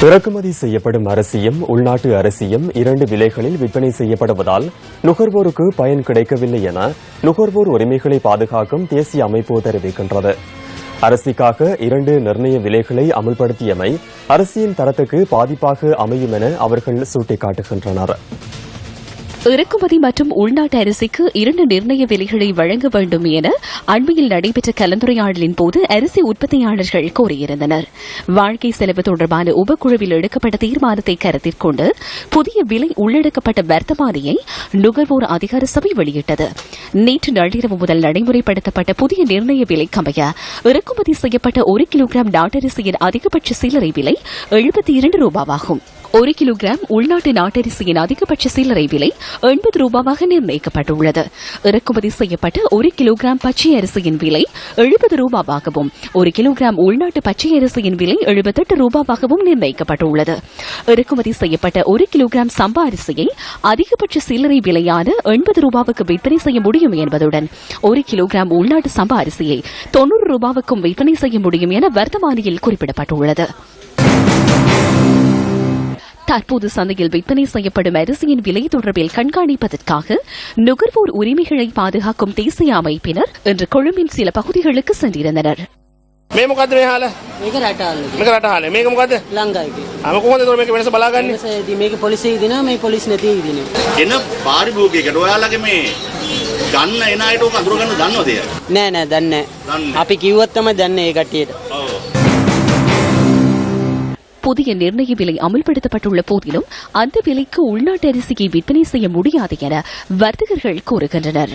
இறக்குமதி செய்யப்படும் அரிசியும் உள்நாட்டு அரிசியும் இரண்டு விலைகளில் விற்பனை செய்யப்படுவதால் நுகர்வோருக்கு பயன் கிடைக்கவில்லை என நுகர்வோர் உரிமைகளை பாதுகாக்கும் தேசிய அமைப்பு தெரிவிக்கின்றது. அரிசிக்காக இரண்டு நிர்ணய விலைகளை அமல்படுத்தியமை அரிசியின் தரத்துக்கு பாதிப்பாக அமையும் என அவர்கள் சுட்டிக்காட்டுகின்றனர். இறக்குமதி மற்றும் உள்நாட்டு அரிசிக்கு இரண்டு நிர்ணய விலைகளை வழங்க வேண்டும் என அண்மையில் நடைபெற்ற கலந்துரையாடலின் போது அரிசி உற்பத்தியாளர்கள் கோரியிருந்தனர். வாழ்க்கை செலவு தொடர்பான உபக்குழுவில் எடுக்கப்பட்ட தீர்மானத்தை கருத்தில் கொண்டு புதிய விலை உள்ளடக்கப்பட்ட வர்த்தமானியை நுகர்வோர் அதிகார சபை வெளியிட்டது. நேற்று நள்ளிரவு முதல் நடைமுறைப்படுத்தப்பட்ட புதிய நிர்ணய விலைக்கமைய இறக்குமதி செய்யப்பட்ட 1 கிலோகிராம் நாட்டரிசியின் அதிகபட்ச சில்லறை விலை 72 ரூபாவாகும். 1 கிலோகிராம் உள்நாட்டு நாட்டரிசியின் அதிகபட்ச சில்லறை விலை 80 ரூபாவாக நிர்ணயிக்கப்பட்டுள்ளது. இறக்குமதி செய்யப்பட்ட 1 கிலோகிராம் பச்சை அரிசியின் விலை 70 ரூபாவாகவும் 1 கிலோகிராம் உள்நாட்டு பச்சை அரிசியின் விலை 78 ரூபாவாகவும் நிர்ணயிக்கப்பட்டுள்ளது. இறக்குமதி செய்யப்பட்ட 1 கிலோகிராம் சம்பா அரிசியை அதிகபட்ச சில்லறை விலையான 80 ரூபாவுக்கு விற்பனை செய்ய முடியும் என்பதுடன் 1 கிலோகிராம் உள்நாட்டு சம்பா அரிசியை 90 ரூபாவுக்கும் விற்பனை செய்ய முடியும் என வர்த்தமானியில் குறிப்பிடப்பட்டுள்ளது. தற்போது சந்தையில் விற்பனை செய்யப்படும் அரிசியின் விலை தொடர்பில் கண்காணிப்பதற்காக நுகர்வோர் உரிமைகளை பாதுகாக்கும் தேசிய அமைப்பினர் இன்று கொழும்பின் சில பகுதிகளுக்கு சென்றிருந்தனர். புதிய நிர்ணய விலை அமல்படுத்தப்பட்டுள்ள போதிலும் அந்த விலைக்கு உள்நாட்டு அரிசியை விற்பனை செய்ய முடியாது என வர்த்தகர்கள் கூறுகின்றனர்.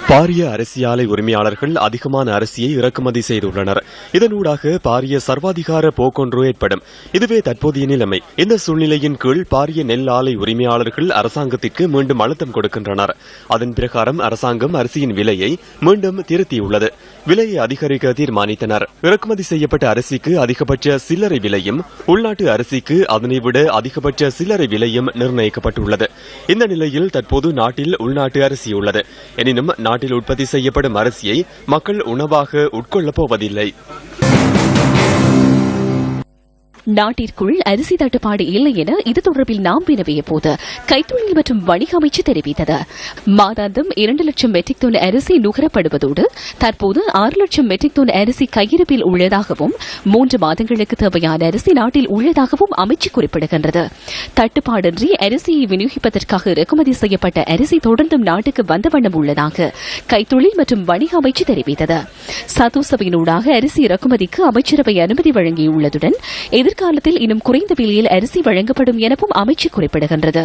பாரிய அரிசி ஆலை உரிமையாளர்கள் அதிகமான அரிசியை இறக்குமதி செய்துள்ளனர். இதனூடாக பாரிய சர்வாதிகார போக்கொன்று ஏற்படும். இதுவே தற்போதைய நிலைமை. இந்த சூழ்நிலையின் கீழ் பாரிய நெல் ஆலை உரிமையாளர்கள் அரசாங்கத்திற்கு மீண்டும் அழுத்தம் கொடுக்கின்றனர். அதன் பிரகாரம் அரசாங்கம் அரிசியின் விலையை மீண்டும் திருத்தியுள்ளது. விலையை அதிகரிக்க தீர்மானித்தனர். இறக்குமதி செய்யப்பட்ட அரிசிக்கு அதிகபட்ச சில்லறை விலையும் உள்நாட்டு அரிசிக்கு அதனை விட அதிகபட்ச சில்லறை விலையும் நிர்ணயிக்கப்பட்டுள்ளது. இந்த நிலையில் தற்போது நாட்டில் உள்நாட்டு அரிசி உள்ளது. எனினும் நாட்டில் உற்பத்தி செய்யப்படும் அரிசியை மக்கள் உணவாக உட்கொள்ளப் போவதில்லை. நாட்டிற்குள் அரிசி தட்டுப்பாடு இல்லை என இது தொடர்பில் நாம் வினவிய போது கைத்தொழில் மற்றும் வணிக அமைச்சு தெரிவித்தது. மாதாந்தம் 2 லட்சம் மெட்ரிக் டன் அரிசி நுகரப்படுவதோடு தற்போது 6 லட்சம் மெட்ரிக் டன் அரிசி கையிருப்பில் உள்ளதாகவும் 3 மாதங்களுக்கு தேவையான அரிசி நாட்டில் உள்ளதாகவும் அமைச்சு குறிப்பிடுகின்றது. தட்டுப்பாடின்றி அரிசியை விநியோகிப்பதற்காக இறக்குமதி செய்யப்பட்ட அரிசி தொடர்ந்தும் நாட்டுக்கு வந்த வண்ணம் உள்ளதாக கைத்தொழில் மற்றும் வணிக அமைச்சு தெரிவித்தது. சதோசபையினூடாக அரிசி இறக்குமதிக்கு அமைச்சரவை அனுமதி வழங்கியுள்ளதுடன் எதிர்காலத்தில் இன்னும் குறைந்த விலையில் அரிசி வழங்கப்படும் எனவும் அமைச்சு குறிப்பிடுகின்றது.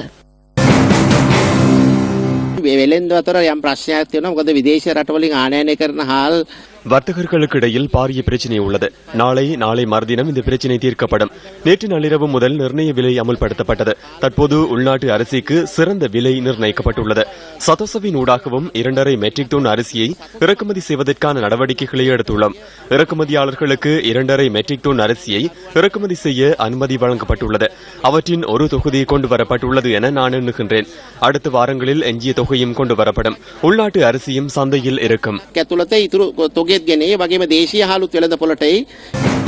வர்த்தகர்களுக்கு இடையில் பாரிய பிரச்சினை உள்ளது. நாளை மறுதினம் இந்த பிரச்சினை தீர்க்கப்படும். நேற்று நள்ளிரவு முதல் நிர்ணய விலை அமல்படுத்தப்பட்டது. தற்போது உள்நாட்டு அரிசிக்கு சிறந்த விலை நிர்ணயிக்கப்பட்டுள்ளது. சதோசவின் ஊடாகவும் 2.5 மெட்ரிக் டன் அரிசியை இறக்குமதி செய்வதற்கான நடவடிக்கைகளை எடுத்துள்ளோம். இறக்குமதியாளர்களுக்கு 2.5 மெட்ரிக் டன் அரிசியை இறக்குமதி செய்ய அனுமதி வழங்கப்பட்டுள்ளது. அவற்றின் ஒரு தொகுதி கொண்டுவரப்பட்டுள்ளது என நான் எண்ணுகின்றேன். அடுத்த வாரங்களில் எஞ்சிய தொகையும் கொண்டுவரப்படும். உள்நாட்டு அரிசியும் சந்தையில் இருக்கும்.